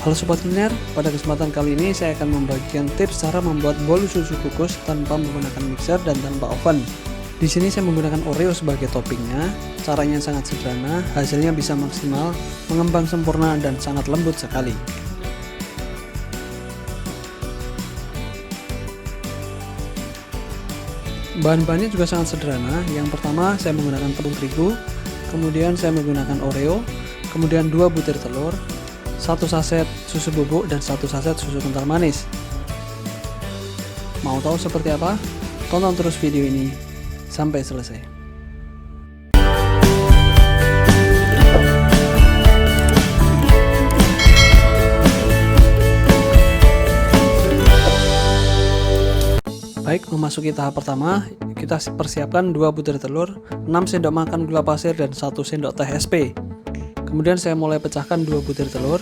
Halo Sobat Kuliner, pada kesempatan kali ini saya akan membagikan tips cara membuat bolu susu kukus tanpa menggunakan mixer dan tanpa oven. Di sini saya menggunakan Oreo sebagai toppingnya. Caranya sangat sederhana, hasilnya bisa maksimal, mengembang sempurna dan sangat lembut sekali. Bahan-bahannya juga sangat sederhana. Yang pertama saya menggunakan tepung terigu, kemudian saya menggunakan Oreo, kemudian 2 butir telur, 1 saset susu bubuk dan 1 saset susu kental manis. Mau tahu seperti apa? Tonton terus video ini sampai selesai. Baik, memasuki tahap pertama, kita persiapkan 2 butir telur, 6 sendok makan gula pasir dan 1 sendok teh SP. Kemudian saya mulai pecahkan 2 butir telur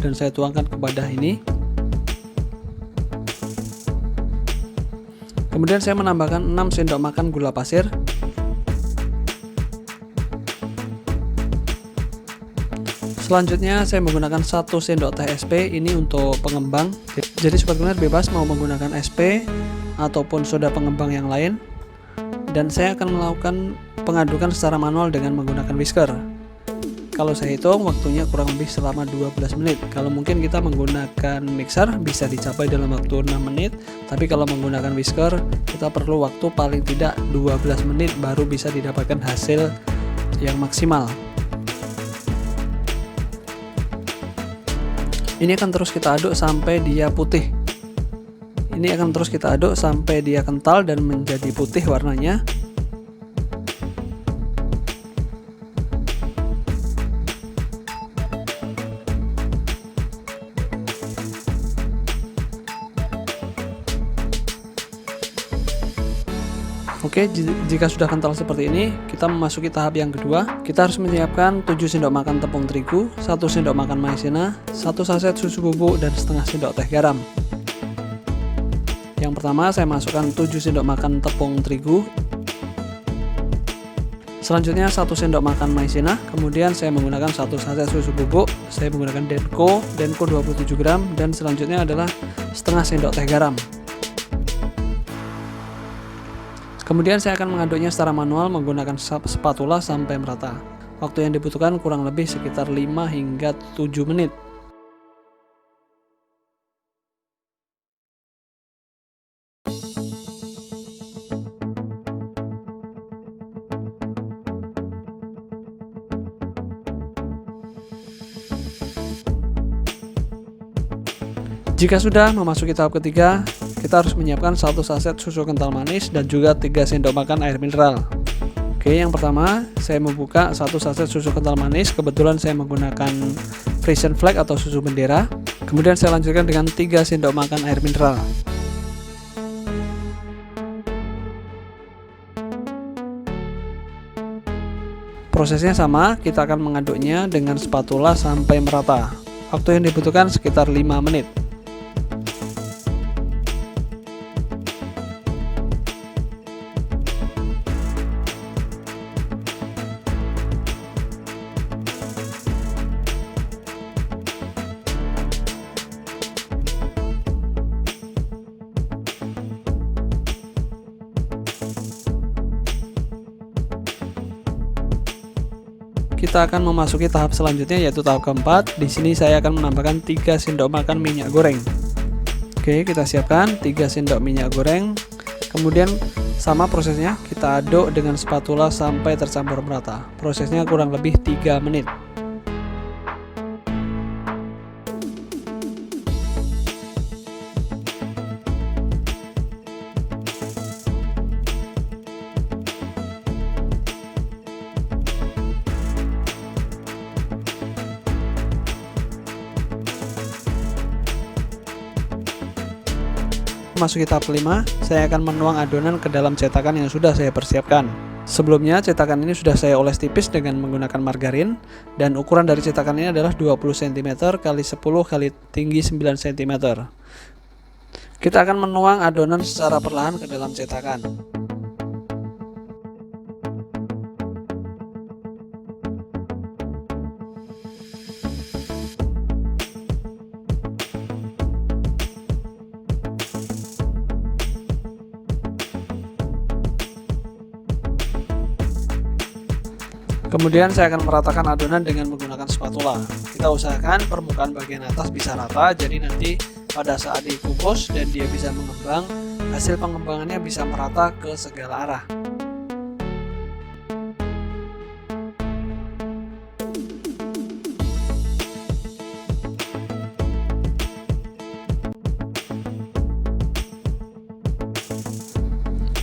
dan saya tuangkan ke wadah ini. Kemudian saya menambahkan 6 sendok makan gula pasir. Selanjutnya saya menggunakan 1 sendok teh SP, ini untuk pengembang. Jadi Sobat Kuliner bebas mau menggunakan SP ataupun soda pengembang yang lain. Dan saya akan melakukan pengadukan secara manual dengan menggunakan whisker. Kalau saya hitung waktunya kurang lebih selama 12 menit. Kalau mungkin kita menggunakan mixer bisa dicapai dalam waktu 6 menit. Tapi kalau menggunakan whisker kita perlu waktu paling tidak 12 menit baru bisa didapatkan hasil yang maksimal. Ini akan terus kita aduk sampai dia putih. Ini akan terus kita aduk sampai dia kental dan menjadi putih warnanya. Oke, jika sudah kental seperti ini, kita memasuki tahap yang kedua. Kita harus menyiapkan 7 sendok makan tepung terigu, 1 sendok makan maizena, 1 saset susu bubuk dan setengah sendok teh garam. Yang pertama saya masukkan 7 sendok makan tepung terigu. Selanjutnya 1 sendok makan maizena, kemudian saya menggunakan 1 saset susu bubuk, saya menggunakan Denko 27 gram dan selanjutnya adalah setengah sendok teh garam. Kemudian saya akan mengaduknya secara manual menggunakan spatula sampai merata. Waktu yang dibutuhkan kurang lebih sekitar 5 hingga 7 menit. Jika sudah memasuki tahap ketiga, kita harus menyiapkan 1 saset susu kental manis dan juga 3 sendok makan air mineral. Oke, yang pertama saya membuka 1 saset susu kental manis. Kebetulan saya menggunakan Frisian Flag atau susu bendera. Kemudian saya lanjutkan dengan 3 sendok makan air mineral. Prosesnya sama, kita akan mengaduknya dengan spatula sampai merata. Waktu yang dibutuhkan sekitar 5 menit. Kita akan memasuki tahap selanjutnya yaitu tahap keempat. Di sini saya akan menambahkan 3 sendok makan minyak goreng. Oke, kita siapkan 3 sendok minyak goreng. Kemudian sama prosesnya, kita aduk dengan spatula sampai tercampur merata. Prosesnya kurang lebih 3 menit. Masuki tahap kelima, saya akan menuang adonan ke dalam cetakan yang sudah saya persiapkan. Sebelumnya cetakan ini sudah saya oles tipis dengan menggunakan margarin dan ukuran dari cetakan ini adalah 20 cm x 10 x tinggi 9 cm. Kita akan menuang adonan secara perlahan ke dalam cetakan. Kemudian saya akan meratakan adonan dengan menggunakan spatula. Kita usahakan permukaan bagian atas bisa rata, jadi nanti pada saat dikukus dan dia bisa mengembang, hasil pengembangannya bisa merata ke segala arah.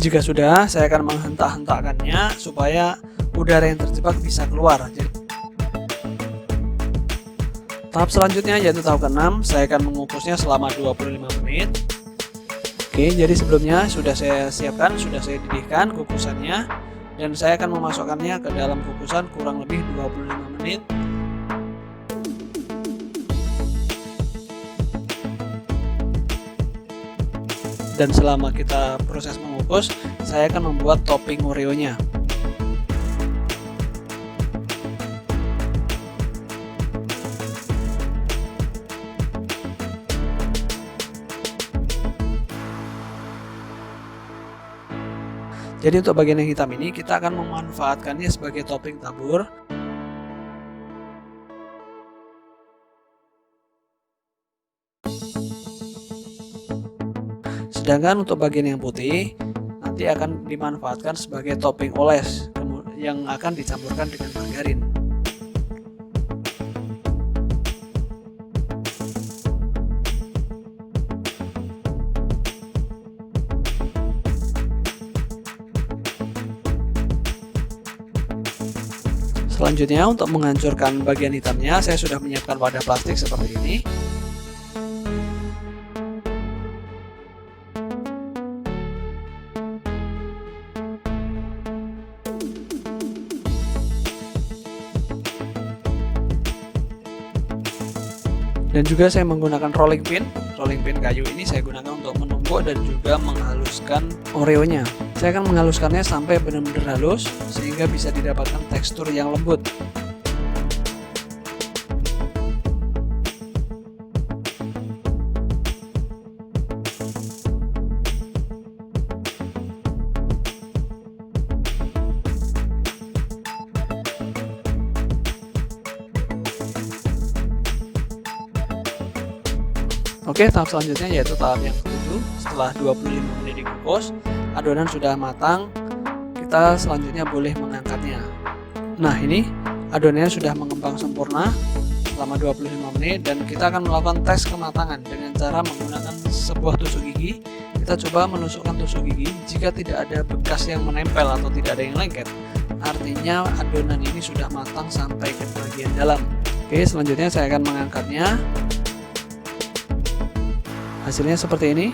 Jika sudah, saya akan menghentak-hentakkannya supaya udara yang terjebak bisa keluar. Tahap selanjutnya yaitu tahap ke-6, saya akan mengukusnya selama 25 menit. Oke, jadi sebelumnya sudah saya siapkan, sudah saya didihkan kukusannya, dan saya akan memasukkannya ke dalam kukusan kurang lebih 25 menit. Dan selama kita proses mengukus, saya akan membuat topping Oreo-nya. Jadi untuk bagian yang hitam ini kita akan memanfaatkannya sebagai topping tabur. Sedangkan untuk bagian yang putih nanti akan dimanfaatkan sebagai topping oles yang akan dicampurkan dengan margarin. Selanjutnya untuk menghancurkan bagian hitamnya, saya sudah menyiapkan wadah plastik seperti ini. Dan juga saya menggunakan rolling pin kayu ini saya gunakan untuk menumbuk dan juga menghaluskan Oreo-nya. Saya akan menghaluskannya sampai benar-benar halus sehingga bisa didapatkan tekstur yang lembut. Oke, tahap selanjutnya yaitu tahap yang ke-7. Setelah 25 menit dikukus, adonan sudah matang, kita selanjutnya boleh mengangkatnya. Nah, ini adonannya sudah mengembang sempurna selama 25 menit dan kita akan melakukan tes kematangan dengan cara menggunakan sebuah tusuk gigi. Kita coba menusukkan tusuk gigi, jika tidak ada bekas yang menempel atau tidak ada yang lengket, artinya adonan ini sudah matang sampai ke bagian dalam. Oke, selanjutnya saya akan mengangkatnya. Hasilnya seperti ini.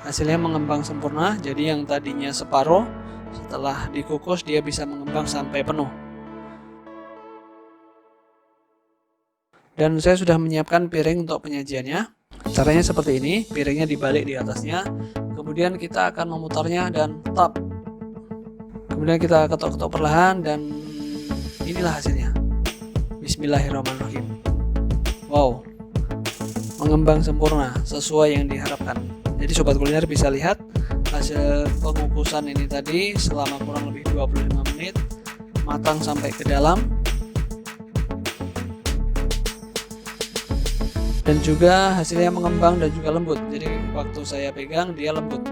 Hasilnya mengembang sempurna, jadi yang tadinya separuh setelah dikukus dia bisa mengembang sampai penuh. Dan saya sudah menyiapkan piring untuk penyajiannya. Caranya seperti ini, piringnya dibalik di atasnya, kemudian kita akan memutarnya dan tap. Kemudian kita ketuk-ketuk perlahan dan inilah hasilnya. Bismillahirrahmanirrahim. Wow, mengembang sempurna sesuai yang diharapkan. Jadi sobat kuliner bisa lihat hasil pengukusan ini tadi selama kurang lebih 25 menit, matang sampai ke dalam, dan juga hasilnya mengembang dan juga lembut. Jadi waktu saya pegang dia lembut,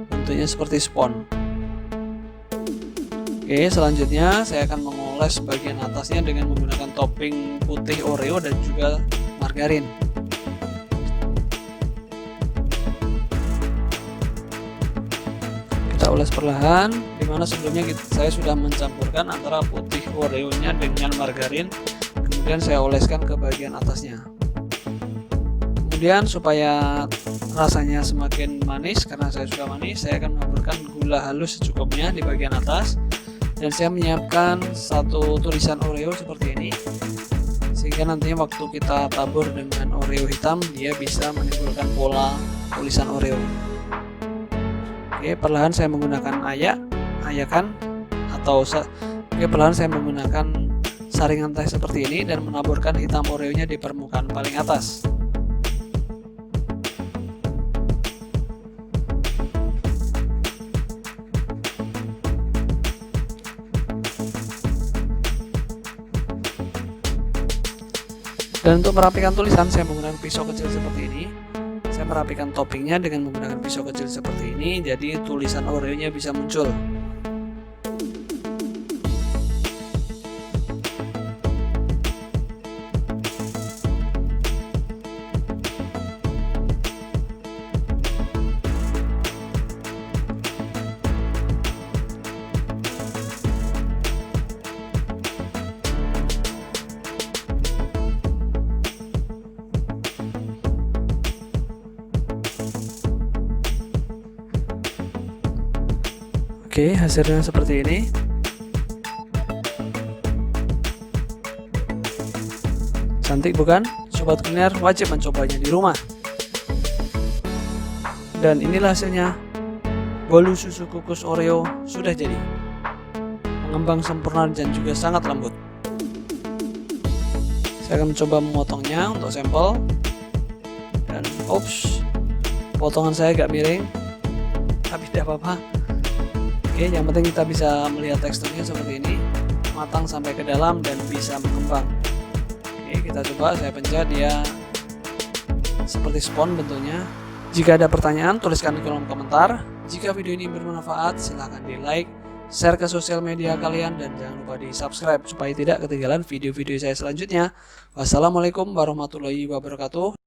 bentuknya seperti spons. Oke, selanjutnya saya akan mengoles bagian atasnya dengan menggunakan topping putih Oreo dan juga margarin. Kita oles perlahan, dimana sebelumnya saya sudah mencampurkan antara putih Oreo-nya dengan margarin, kemudian saya oleskan ke bagian atasnya. Kemudian supaya rasanya semakin manis, karena saya sudah manis, saya akan menaburkan gula halus secukupnya di bagian atas, dan saya menyiapkan satu tulisan Oreo seperti ini, sehingga nantinya waktu kita tabur dengan Oreo hitam dia bisa menimbulkan pola tulisan Oreo. Oke, perlahan saya menggunakan ayakan atau perlahan saya menggunakan saringan teh seperti ini dan menaburkan hitam Oreo-nya di permukaan paling atas. Dan untuk merapikan tulisan saya menggunakan pisau kecil seperti ini. Saya merapikan toppingnya dengan menggunakan pisau kecil seperti ini, jadi tulisan Oreo-nya bisa muncul. Oke, hasilnya seperti ini. Cantik bukan? Sobat kuliner wajib mencobanya di rumah. Dan inilah hasilnya. Bolu susu kukus Oreo sudah jadi. Mengembang sempurna dan juga sangat lembut. Saya akan mencoba memotongnya untuk sampel. Dan ops, potongan saya agak miring, tapi tidak apa-apa. Oke, yang penting kita bisa melihat teksturnya seperti ini, matang sampai ke dalam dan bisa mengembang. Oke, kita coba, saya pencet, dia seperti spons bentuknya. Jika ada pertanyaan, tuliskan di kolom komentar. Jika video ini bermanfaat, silahkan di like, share ke sosial media kalian, dan jangan lupa di subscribe supaya tidak ketinggalan video-video saya selanjutnya. Wassalamualaikum warahmatullahi wabarakatuh.